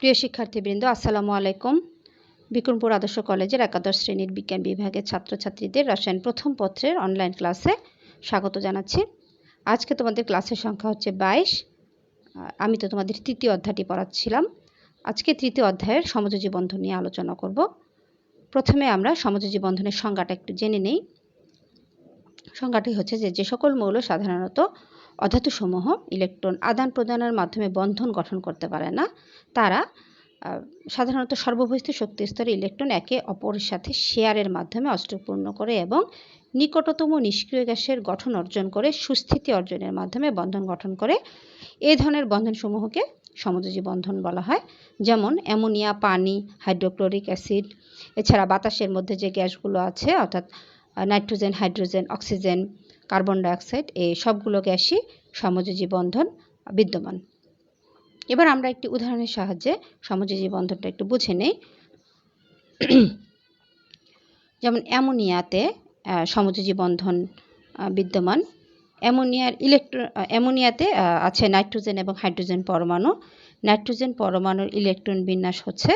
প্রিয় শিক্ষার্থীবৃন্দ, আসসালামু আলাইকুম। বিক্রমপুর আদর্শ কলেজের একাদশ শ্রেণীর বিজ্ঞান বিভাগের ছাত্রছাত্রীদের রসায়ন প্রথম পত্রের অনলাইন ক্লাসে স্বাগত জানাচ্ছি। আজকে তোমাদের ক্লাসের সংখ্যা হচ্ছে 22। আমি তো তোমাদের তৃতীয় অধ্যায়টি পড়াচ্ছিলাম। আজকে তৃতীয় অধ্যায়ের সমযোজী বন্ধন নিয়ে আলোচনা করব। প্রথমে আমরা সমযোজী বন্ধনের সংজ্ঞাটা একটু জেনে নেই। সংজ্ঞাটি হচ্ছে যে সকল মৌল সাধারণত অধাতুসমূহ ইলেকট্রন আদান প্রদানের মাধ্যমে বন্ধন গঠন করতে পারে না, তারা সাধারণত সর্ববহিস্থ শক্তি স্তরে ইলেকট্রন একে অপরের সাথে শেয়ারের মাধ্যমে অষ্টপূর্ণ করে এবং নিকটতম নিষ্ক্রিয় গ্যাসের গঠন অর্জন করে সুস্থিতি অর্জনের মাধ্যমে বন্ধন গঠন করে। এই ধরনের বন্ধনসমূহকে সমযোজী বন্ধন বলা হয়। যেমন অ্যামোনিয়া, পানি, হাইড্রোক্লোরিক অ্যাসিড, এছাড়া বাতাসের মধ্যে যে গ্যাসগুলো আছে অর্থাৎ nitrogen, hydrogen, oxygen, carbon dioxide, এই সবগুলো গ্যাসই সমযোজী বন্ধন বিদ্যমান। এবার আমরা একটি উদাহরণের সাহায্যে সমযোজী বন্ধনটা একটু বুঝে নেই। যেমন অ্যামোনিয়াতে সমযোজী বন্ধন বিদ্যমান। অ্যামোনিয়াতে আছে নাইট্রোজেন এবং হাইড্রোজেন পরমাণু। নাইট্রোজেন পরমাণুর ইলেকট্রন বিন্যাস হচ্ছে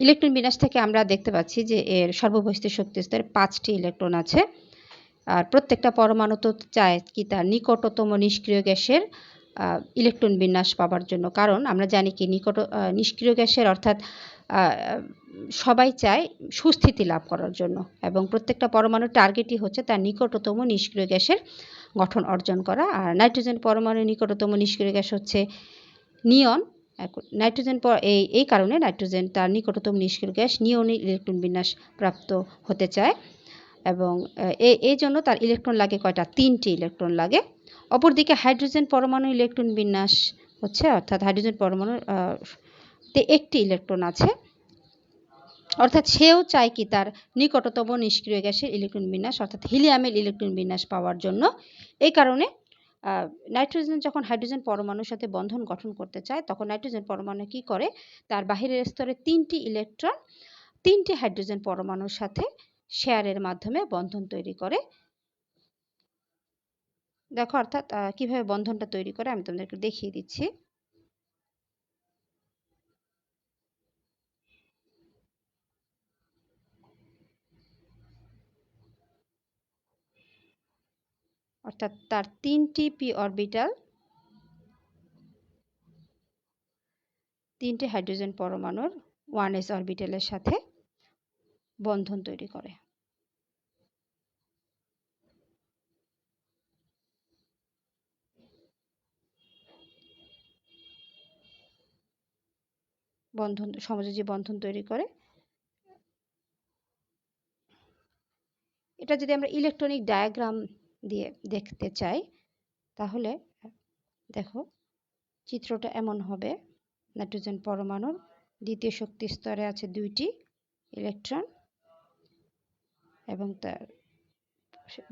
ইলেকট্রন বিন্যাস থেকে আমরা দেখতে পাচ্ছি যে এর সর্ববহিস্থ শক্তি স্তরে 5টি ইলেকট্রন আছে। আর প্রত্যেকটা পরমাণু তো চায় কি তার নিকটতম নিষ্ক্রিয় গ্যাসের ইলেকট্রন বিন্যাস পাওয়ার জন্য, কারণ আমরা জানি কি নিষ্ক্রিয় গ্যাসের অর্থাৎ সবাই চায় সুস্থিতি লাভ করার জন্য, এবং প্রত্যেকটা পরমাণুর টার্গেটই হচ্ছে তার নিকটতম নিষ্ক্রিয় গ্যাসের গঠন অর্জন করা। আর নাইট্রোজেন পরমাণুর নিকটতম নিষ্ক্রিয় গ্যাস হচ্ছে নিয়ন। নাইট্রোজেন এই কারণে নাইট্রোজেন তার নিকটতম নিষ্ক্রিয় গ্যাস নিয়নের ইলেকট্রন বিন্যাস প্রাপ্ত হতে চায়, এবং এই জন্য তার ইলেকট্রন লাগে কয়টা? 3টি ইলেকট্রন লাগে। অপরদিকে হাইড্রোজেন পরমাণু ইলেকট্রন বিন্যাস হচ্ছে, অর্থাৎ হাইড্রোজেন পরমাণুর তে 1টি ইলেকট্রন আছে, অর্থাৎ সেও চায় কি তার নিকটতম নিষ্ক্রিয় গ্যাসের ইলেকট্রন বিন্যাস অর্থাৎ হিলিয়ামের ইলেকট্রন বিন্যাস পাওয়ার জন্য। এই কারণে নাইট্রোজেন যখন হাইড্রোজেন পরমাণুর সাথে বন্ধন গঠন করতে চায়, তখন নাইট্রোজেন পরমাণু কি করে? তার বাহিরের স্তরে 3টি ইলেকট্রন 3টি হাইড্রোজেন পরমাণুর সাথে শেয়ারের মাধ্যমে বন্ধন তৈরি করে। দেখো অর্থাৎ কিভাবে বন্ধনটা তৈরি করে আমি তোমাদেরকে দেখিয়ে দিচ্ছি। অর্থাৎ তার 3টি পি অরবিটাল 3টি হাইড্রোজেন পরমাণুর 1s অরবিটালের সাথে বন্ধন তৈরি করে। সমযোজী বন্ধন তৈরি করে। এটা যদি আমরা ইলেকট্রনিক ডায়াগ্রাম দিয়ে দেখতে চাই, তাহলে দেখো চিত্রটা এমন হবে। নাইট্রোজেন পরমাণুর দ্বিতীয় শক্তি স্তরে আছে 2টি ইলেকট্রন, এবং তার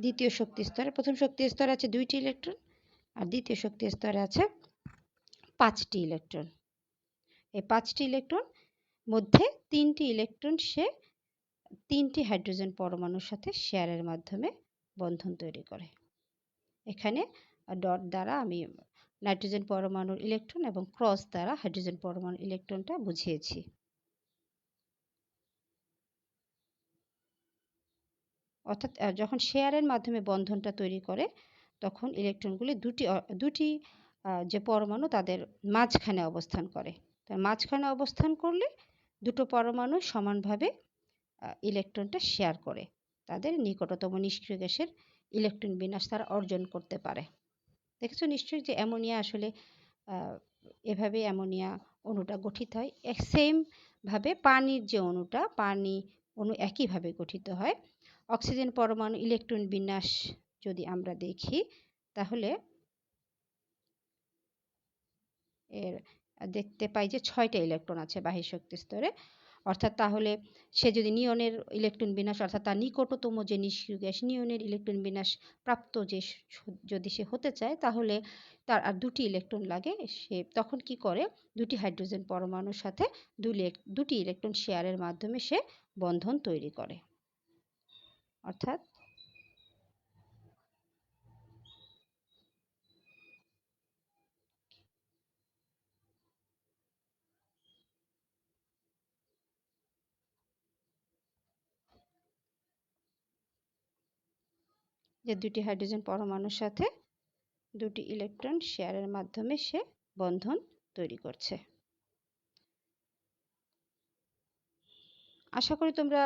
দ্বিতীয় শক্তি স্তরে প্রথম শক্তি স্তরে আছে 2টি ইলেকট্রন, আর দ্বিতীয় শক্তি স্তরে আছে 5টি ইলেকট্রন। এই 5টি ইলেকট্রন মধ্যে 3টি ইলেকট্রন সে 3টি হাইড্রোজেন পরমাণুর সাথে শেয়ারের মাধ্যমে বন্ধন তৈরি করে। এখানে ডট দ্বারা আমি নাইট্রোজেন পরমাণুর ইলেকট্রন এবং ক্রস দ্বারা হাইড্রোজেন পরমাণুর ইলেকট্রনটা বুঝিয়েছি। অর্থাৎ যখন শেয়ারের মাধ্যমে বন্ধনটা তৈরি করে, তখন ইলেকট্রনগুলি দুটি যে পরমাণু তাদের মাঝখানে অবস্থান করে। তার মাঝখানে অবস্থান করলে দুটো পরমাণু সমানভাবে ইলেকট্রনটা শেয়ার করে তাদের নিকটতম নিষ্ক্রিয় গ্যাসের ইলেকট্রন বিন্যাস তারা অর্জন করতে পারে। দেখেছো নিশ্চয়ই যে অ্যামোনিয়া আসলে এভাবে অ্যামোনিয়া অণুটা গঠিত হয়। সেম ভাবে পানির যে অণুটা, পানি অণু একইভাবে গঠিত হয়। অক্সিজেন পরমাণু ইলেকট্রন বিন্যাস যদি আমরা দেখি, তাহলে এর দেখতে পাই যে 6টা ইলেকট্রন আছে বাহ্যিক শক্তি স্তরে। অর্থাৎ তাহলে সে যদি নিয়নের ইলেকট্রন বিন্যাস অর্থাৎ তার নিকটতম যে নিষ্ক্রিয় গ্যাস নিয়নের ইলেকট্রন বিন্যাস প্রাপ্ত যদি সে হতে চায়, তাহলে তার আর 2টি ইলেকট্রন লাগে। সে তখন কি করে? 2টি হাইড্রোজেন পরমাণুর সাথে 2টি ইলেকট্রন শেয়ারের মাধ্যমে সে বন্ধন তৈরি করে। অর্থাৎ যে দুটি হাইড্রোজেন পরমাণুর সাথে দুটি ইলেকট্রন শেয়ারের মাধ্যমে সে বন্ধন তৈরি করছে। আশা করি তোমরা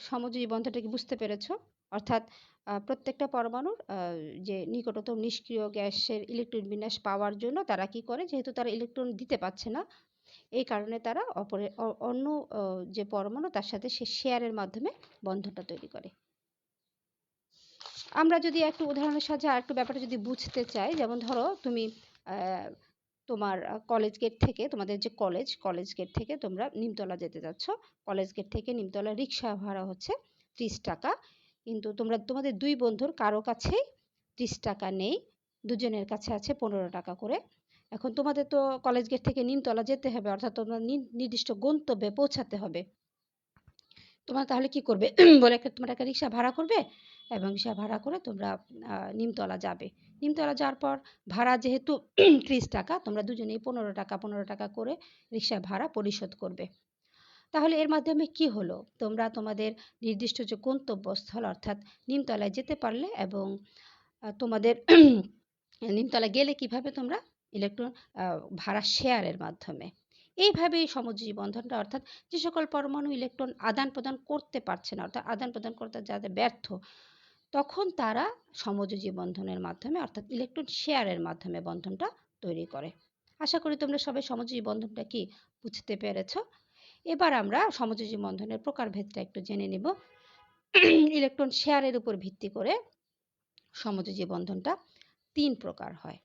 সমযোজী বন্ধনটাকে বুঝতে পেরেছো। অর্থাৎ প্রত্যেকটা পরমাণুর যে নিকটতম নিষ্ক্রিয় গ্যাসের ইলেকট্রন বিন্যাস পাওয়ার জন্য তারা কি করে, যেহেতু তারা ইলেকট্রন দিতে পারছে না, এই কারণে তারা অন্য যে পরমাণু তার সাথে সে শেয়ারের মাধ্যমে বন্ধনটা তৈরি করে। আমরা যদি একটু উদাহরণের সাহায্যে আর একটু ব্যাপারটা যদি বুঝতে চাই, যেমন ধরো তুমি তোমার কলেজ গেট থেকে, তোমাদের যে কলেজ গেট থেকে তোমরা নিমতলা যেতে যাচ্ছ, কলেজ গেট থেকে নিমতলা রিক্সা ভাড়া হচ্ছে 30 টাকা, কিন্তু তোমাদের দুই বন্ধুর কারো কাছেই 30 টাকা নেই, দুজনের কাছে আছে 15 টাকা করে। এখন তোমাদের তো কলেজ গেট থেকে নিমতলা যেতে হবে, অর্থাৎ তোমরা নির্দিষ্ট গন্তব্যে পৌঁছাতে হবে। তোমরা তাহলে কি করবে বলে তোমরা একটা রিক্সা ভাড়া করবে এবং রিক্সা ভাড়া করে তোমরা নিমতলা যাবে। নিমতলা যাওয়ার পর ভাড়া যেহেতু 30 টাকা, তোমরা দুজনেই 15 টাকা করে রিক্সা ভাড়া পরিশোধ করবে। তাহলে এর মাধ্যমে কি হলো, তোমরা তোমাদের নির্দিষ্ট যে গন্তব্যস্থল অর্থাৎ নিমতলায় যেতে পারলে এবং তোমাদের নিমতলা গেলে কিভাবে তোমরা ইলেকট্রন ভাড়া শেয়ারের মাধ্যমে। এইভাবে এই সমযোজী বন্ধনটা, অর্থাৎ যে সকল পরমাণু ইলেকট্রন আদান প্রদান করতে পারছে না, অর্থাৎ আদান প্রদান করতে যাদের ব্যর্থ, তখন তারা সমযোজী বন্ধনের মাধ্যমে অর্থাৎ ইলেকট্রন শেয়ারের মাধ্যমে বন্ধনটা তৈরি করে। আশা করি তোমরা সবাই সমযোজী বন্ধনটা কি বুঝতে পেরেছো। এবার আমরা সমযোজী বন্ধনের প্রকারভেদটা একটু জেনে নিব। ইলেকট্রন শেয়ারের উপর ভিত্তি করে সমযোজী বন্ধনটা 3 প্রকার হয়।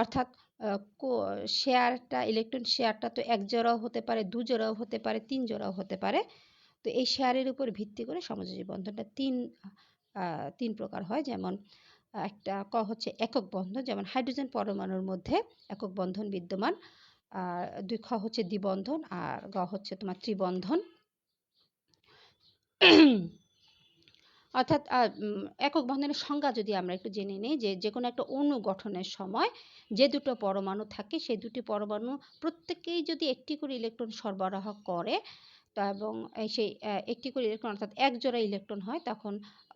অর্থাৎ ইলেকট্রন শেয়ারটা তো এক জোড়াও হতে পারে, দু জোড়াও হতে পারে, 3 জোড়াও হতে পারে। তো এই শেয়ারের উপর ভিত্তি করে সমযোজী বন্ধনটা তিন প্রকার হয়। যেমন একটা হচ্ছে একক বন্ধন, যেমন হাইড্রোজেন পরমাণুর মধ্যে একক বন্ধন বিদ্যমান। আর 2 হচ্ছে দ্বিবন্ধন, আর হচ্ছে তোমার ত্রিবন্ধন। অর্থাৎ একক বন্ধনের সংজ্ঞা যদি আমরা একটু জেনে নিই, যে কোনো একটা অণু গঠনের সময় যে দুটো পরমাণু থাকে, সেই দুটি পরমাণু প্রত্যেকেই যদি একটি করে ইলেকট্রন সরবরাহ করে, এবং সেই একটি করে ইলেকট্রন অর্থাৎ এক জোড়া ইলেকট্রন হয়, তখন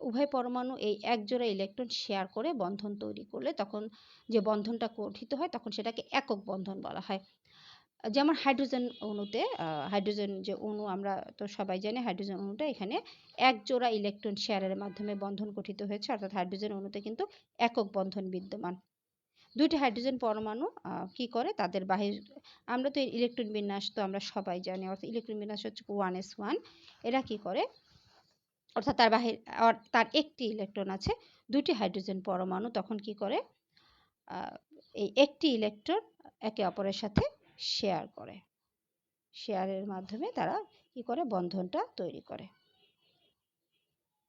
উভয় পরমাণু এই এক জোড়া ইলেকট্রন শেয়ার করে বন্ধন তৈরি করলে তখন যে বন্ধনটা গঠিত হয় তখন সেটাকে একক বন্ধন বলা হয়। যেমন হাইড্রোজেন অণুতে, হাইড্রোজেন যে অণু আমরা তো সবাই জানি, হাইড্রোজেন অণুটা এখানে এক জোড়া ইলেকট্রন শেয়ারের মাধ্যমে বন্ধন গঠিত হয়েছে, অর্থাৎ হাইড্রোজেন অণুতে কিন্তু একক বন্ধন বিদ্যমান। দুইটি হাইড্রোজেন পরমাণু কি করে, তাদের বাহির, আমরা তো ইলেকট্রন বিন্যাস তো আমরা সবাই জানি, অর্থাৎ ইলেকট্রন বিন্যাস হচ্ছে 1s1। এরা কি করে, অর্থাৎ তার একটি ইলেকট্রন আছে, দুটি হাইড্রোজেন পরমাণু তখন কি করে, এই একটি ইলেকট্রন একে অপরের সাথে শেয়ার করে, শেয়ারের মাধ্যমে তারা কি করে বন্ধনটা তৈরি করে,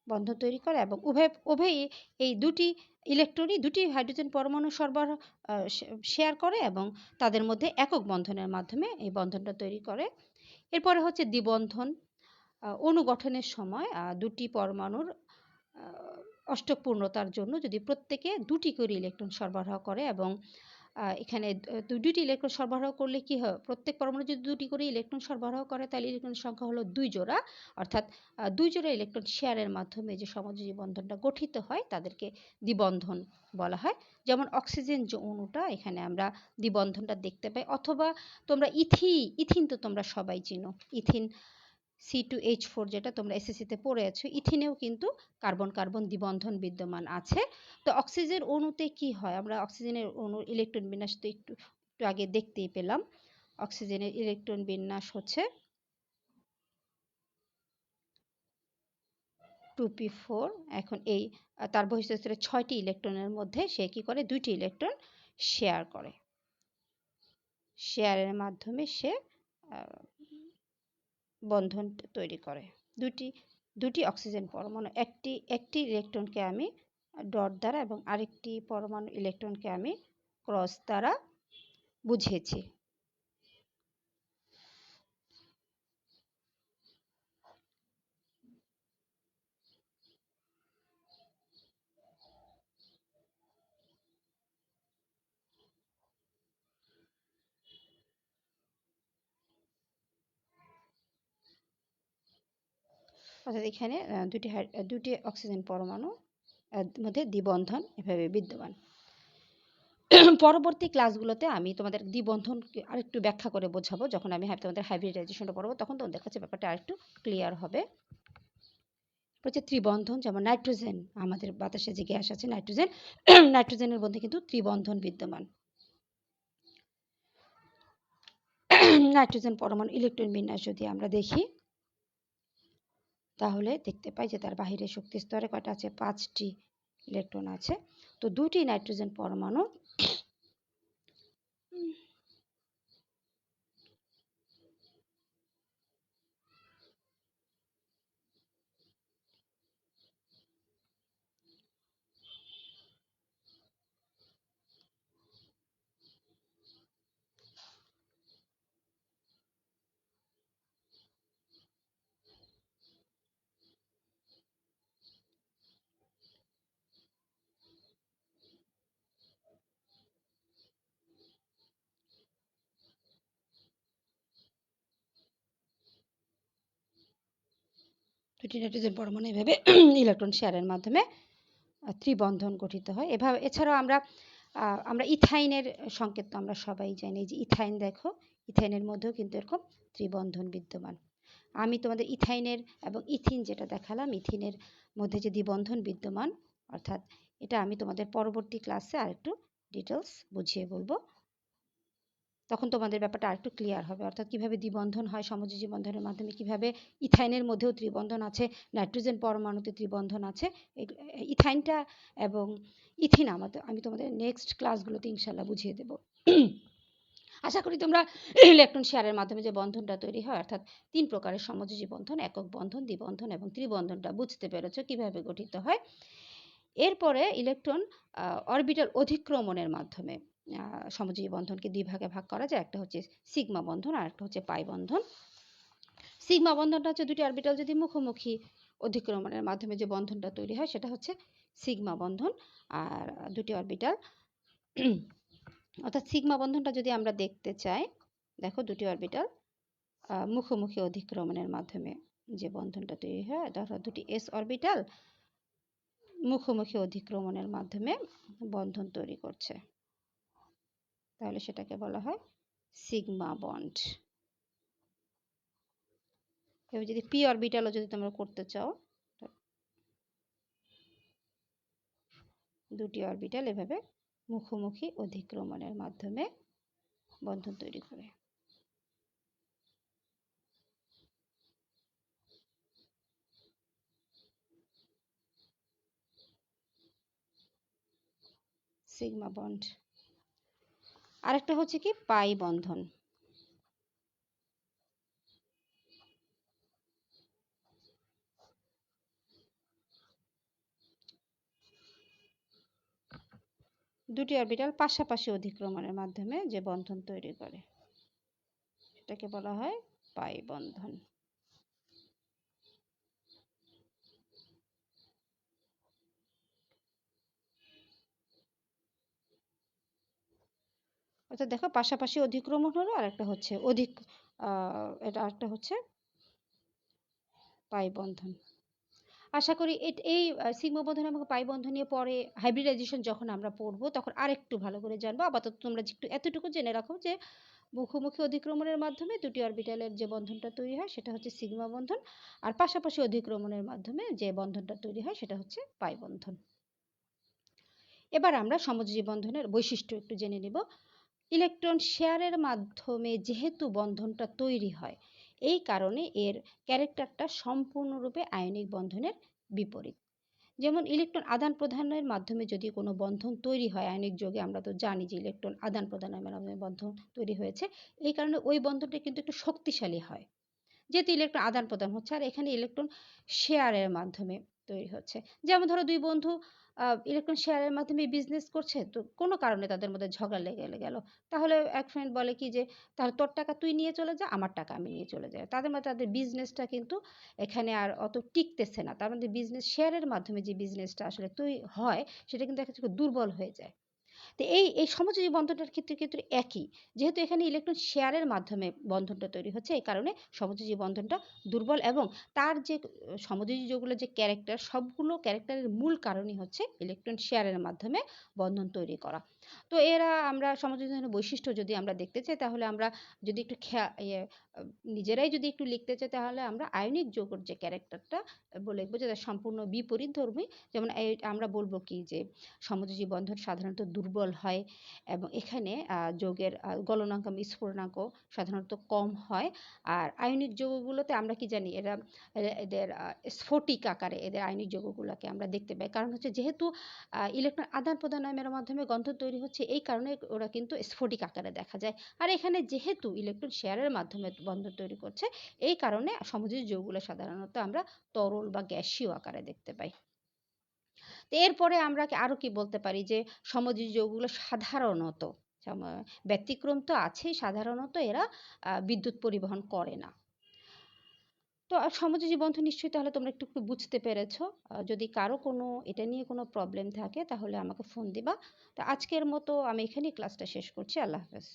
বন্ধন তৈরি করে এবং উভয়ই এই দুটি ইলেকট্রনই দুটি হাইড্রোজেন পরমাণু শেয়ার করে এবং তাদের মধ্যে একক বন্ধনের মাধ্যমে এই বন্ধনটা তৈরি করে। এরপরে হচ্ছে দ্বিবন্ধন। অণু গঠনের সময় দুটি পরমাণুর অষ্টক পূর্ণতার জন্য যদি প্রত্যেকে দুটি করে ইলেকট্রন সরবরাহ করে, এবং এখানে দুটি ইলেকট্রন সরবরাহ করলে কি হয়, প্রত্যেক পরমাণু যদি দুটি করে ইলেকট্রন সরবরাহ করে তাহলে ইলেকট্রনের সংখ্যা হলো 2 জোড়া, অর্থাৎ 2 জোড়া ইলেকট্রন শেয়ারের মাধ্যমে যে সমযোজী বন্ধনটা গঠিত হয় তাদেরকে দ্বিবন্ধন বলা হয়। যেমন অক্সিজেন যে অণুটা, এখানে আমরা দ্বিবন্ধনটা দেখতে পাই। অথবা তোমরা ইথিন তো তোমরা সবাই চিনো, ইথিন C2H4 যেটা তোমরা এসএসসিতে পড়েছো, ইথিনেও কিন্তু কার্বন কার্বন দ্বিবন্ধন বিদ্যমান আছে। তো অক্সিজেন অণুতে কি হয়, আমরা অক্সিজেনের অণুর ইলেকট্রন বিন্যাস তো একটু আগে দেখতেই পেলাম। অক্সিজেনের ইলেকট্রন বিন্যাস হচ্ছে 2p4। এখন এই তার বহিঃস্থিতির 6টি ইলেকট্রনের মধ্যে সে কি করে, 2টি ইলেকট্রন শেয়ার করে, শেয়ারের মাধ্যমে সে বন্ধন তৈরি করে। দুটি অক্সিজেন পরমাণু, একটি ইলেকট্রনকে আমি ডট দ্বারা এবং আরেকটি পরমাণু ইলেকট্রনকে আমি ক্রস দ্বারা বুঝিয়েছি। অর্থাৎ এখানে দুটি অক্সিজেন পরমাণু মধ্যে দ্বিবন্ধন এভাবে বিদ্যমান। পরবর্তী ক্লাসগুলোতে আমি তোমাদের দ্বিবন্ধনকে আরেকটু ব্যাখ্যা করে বোঝাবো। যখন আমি তোমাদের হাইব্রিডাইজেশনটা পড়বো তখন তোমাদের কাছে ব্যাপারটা আরেকটু ক্লিয়ার হবে। হচ্ছে ত্রিবন্ধন, যেমন নাইট্রোজেন, আমাদের বাতাসে যে গ্যাস আছে নাইট্রোজেন, নাইট্রোজেনের মধ্যে কিন্তু ত্রিবন্ধন বিদ্যমান। নাইট্রোজেন পরমাণু ইলেকট্রন বিন্যাস যদি আমরা দেখি তাহলে দেখতে পাই যে তার বাহিরে শক্তি স্তরে কয়টা আছে, 5টি ইলেকট্রন আছে। তো 2টি নাইট্রোজেন পরমাণু এভাবে ইলেকট্রন শেয়ারের মাধ্যমে ত্রিবন্ধন গঠিত হয়। এভাবে এছাড়াও আমরা ইথাইনের সংকেত তো আমরা সবাই জানি, যে ইথাইন দেখো, ইথাইনের মধ্যেও কিন্তু এরকম ত্রিবন্ধন বিদ্যমান। আমি তোমাদের ইথাইনের এবং ইথিন যেটা দেখালাম, ইথিনের মধ্যে যে দ্বিবন্ধন বিদ্যমান, অর্থাৎ এটা আমি তোমাদের পরবর্তী ক্লাসে আরেকটু ডিটেলস বুঝিয়ে বলবো, তখন তোমাদের ব্যাপারটা আরেকটু ক্লিয়ার হবে। অর্থাৎ কিভাবে দ্বিবন্ধন হয় সমযোজী বন্ধনের মাধ্যমে, কিভাবে ইথাইনের মধ্যেও ত্রিবন্ধন আছে, নাইট্রোজেন পরমাণুতে ত্রিবন্ধন আছে। ইথাইনটা এবং ইথিন আমি তোমাদের নেক্সট ক্লাসগুলোতে ইনশাল্লাহ বুঝিয়ে দেব। আশা করি তোমরা ইলেকট্রন শেয়ারের মাধ্যমে যে বন্ধনটা তৈরি হয়, অর্থাৎ 3 প্রকারের সমযোজী বন্ধন, একক বন্ধন, দ্বিবন্ধন এবং ত্রিবন্ধনটা বুঝতে পেরেছো কিভাবে গঠিত হয়। এরপরে ইলেকট্রন অরবিটাল অধিক্রমণের মাধ্যমে সমযোজী বন্ধনকে 2 ভাগে ভাগ করা যায়। একটা হচ্ছে সিগমা বন্ধন আর একটা হচ্ছে পাই বন্ধন। সিগমা বন্ধনটা হচ্ছে 2টি অরবিটাল যদি মুখোমুখি অধিক্রমণের মাধ্যমে যে বন্ধনটা তৈরি হয় সেটা হচ্ছে সিগমা বন্ধন। আর 2টি অরবিটাল অর্থাৎ সিগমা বন্ধনটা যদি আমরা দেখতে চাই, দেখো 2টি অরবিটাল মুখোমুখি অধিক্রমণের মাধ্যমে যে বন্ধনটা তৈরি হয়, ধরো 2টি এস অরবিটাল মুখোমুখি অধিক্রমণের মাধ্যমে বন্ধন তৈরি করছে, তাহলে সেটাকে বলা হয় সিগমা বন্ড। এবার যদি পি অরবিটালও যদি তোমরা করতে চাও, 2টি অরবিটাল এভাবে মুখোমুখি অধিক্রমণের মাধ্যমে বন্ধন তৈরি করে। Sigma bond. আরেকটা হচ্ছে কি পাই বন্ধন। দুটি অরবিটাল পাশাপাশি অধিক্রমণের মাধ্যমে যে বন্ধন তৈরি করে সেটাকে বলা হয় পাই বন্ধন। অর্থাৎ দেখো পাশাপাশি অধিক্রমণ হলো, আর একটা হচ্ছে এটা একটা হচ্ছে পাই বন্ধন। আশা করি এই সিগমা বন্ধন এবং পাই বন্ধন নিয়ে পরে হাইব্রিডাইজেশন যখন আমরা পড়বো তখন আরেকটু ভালো করে জানবো। আপাতত তোমরা একটু এতটুকু জেনে রাখো যে মুখোমুখি অধিক্রমণের মাধ্যমে 2টি অরবিটালের যে বন্ধনটা তৈরি হয় সেটা হচ্ছে সিগমা বন্ধন, আর পাশাপাশি অধিক্রমণের মাধ্যমে যে বন্ধনটা তৈরি হয় সেটা হচ্ছে পাই বন্ধন। এবার আমরা সমযোজী বন্ধনের বৈশিষ্ট্য একটু জেনে নিব। ইলেকট্রন শেয়ারের মাধ্যমে যেহেতু বন্ধনটা তৈরি হয়, এই কারণে এর ক্যারেক্টারটা সম্পূর্ণরূপে আয়নিক বন্ধনের বিপরীত। যেমন ইলেকট্রন আদান প্রদানের মাধ্যমে যদি কোনো বন্ধন তৈরি হয় আয়নিক যৌগে, আমরা তো জানি যে ইলেকট্রন আদান প্রদানের মাধ্যমে বন্ধন তৈরি হয়েছে, এই কারণে ওই বন্ধনটা কিন্তু একটু শক্তিশালী হয়, যেহেতু ইলেকট্রন আদান প্রদান হচ্ছে। আর এখানে ইলেকট্রন শেয়ারের মাধ্যমে তৈরি হচ্ছে। যেমন ধরো দুই বন্ধু ইলেকট্রন শেয়ারের মাধ্যমে বিজনেস করছে, তো কোনো কারণে তাদের মধ্যে ঝগড়া লেগে গেল, তাহলে এক ফ্রেন্ড বলে কি যে তাহলে তোর টাকা তুই নিয়ে চলে যা, আমার টাকা আমি নিয়ে চলে যাই। তাদের মধ্যে তাদের বিজনেসটা কিন্তু এখানে আর অত টিকতেছে না। তার মধ্যে বিজনেস শেয়ারের মাধ্যমে যে বিজনেসটা আসলে হয় সেটা কিন্তু একটা দুর্বল হয়ে যায়। তো এই সমযোজী বন্ধনটার ক্ষেত্রে কিন্তু একই। যেহেতু এখানে ইলেকট্রন শেয়ারের মাধ্যমে বন্ধনটা তৈরি হচ্ছে, এই কারণে সমযোজী বন্ধনটা দুর্বল এবং তার যে সমযোজী যৌগগুলোর যে ক্যারেক্টার, সবগুলো ক্যারেক্টারের মূল কারণই হচ্ছে ইলেকট্রন শেয়ারের মাধ্যমে বন্ধন তৈরি করা। তো আমরা সমযোজী বন্ধনের বৈশিষ্ট্য যদি আমরা দেখতে চাই, তাহলে আমরা যদি একটু নিজেরাই যদি একটু লিখতে চাই, তাহলে আমরা আয়নিক যৌগের যে ক্যারেক্টারটা লিখব, যেটা সম্পূর্ণ বিপরীতধর্মী। যেমন আমরা বলব কি যে সমযোজী বন্ধন সাধারণত দুর্বল হয় এবং এখানে যৌগের গলনাঙ্ক এবং স্ফুটনাঙ্ক সাধারণত কম হয়। আর আয়নিক যৌগগুলোতে আমরা কি জানি, এদের স্ফটিক আকারে এদের আয়নিক যৌগগুলোকে আমরা দেখতে পাই। কারণ হচ্ছে যেহেতু ইলেকট্রন আদান প্রদানের মাধ্যমে গন্ধন তৈরি হচ্ছে, এই কারণে ওরা কিন্তু স্ফটিক আকারে দেখা যায়। আর এখানে যেহেতু ইলেকট্রন শেয়ারের মাধ্যমে বন্ধন তৈরি করছে, এই কারণে সমযোজী যৌগগুলো সাধারণত আমরা তরল বা গ্যাসীয় আকারে দেখতে পাই। তো এরপরে আমরা আরও কি বলতে পারি যে সমযোজী যৌগগুলো সাধারণত, ব্যতিক্রম তো আছেই, সাধারণত এরা বিদ্যুৎ পরিবহন করে না। তো সমযোজী বন্ধন নিশ্চয়ই তাহলে তোমরা একটু একটু বুঝতে পেরেছো। যদি কারো কোনো এটা নিয়ে কোনো প্রবলেম থাকে, তাহলে আমাকে ফোন দিবা। তো আজকের মতো আমি এখানেই ক্লাসটা শেষ করছি। আল্লাহ হাফেজ।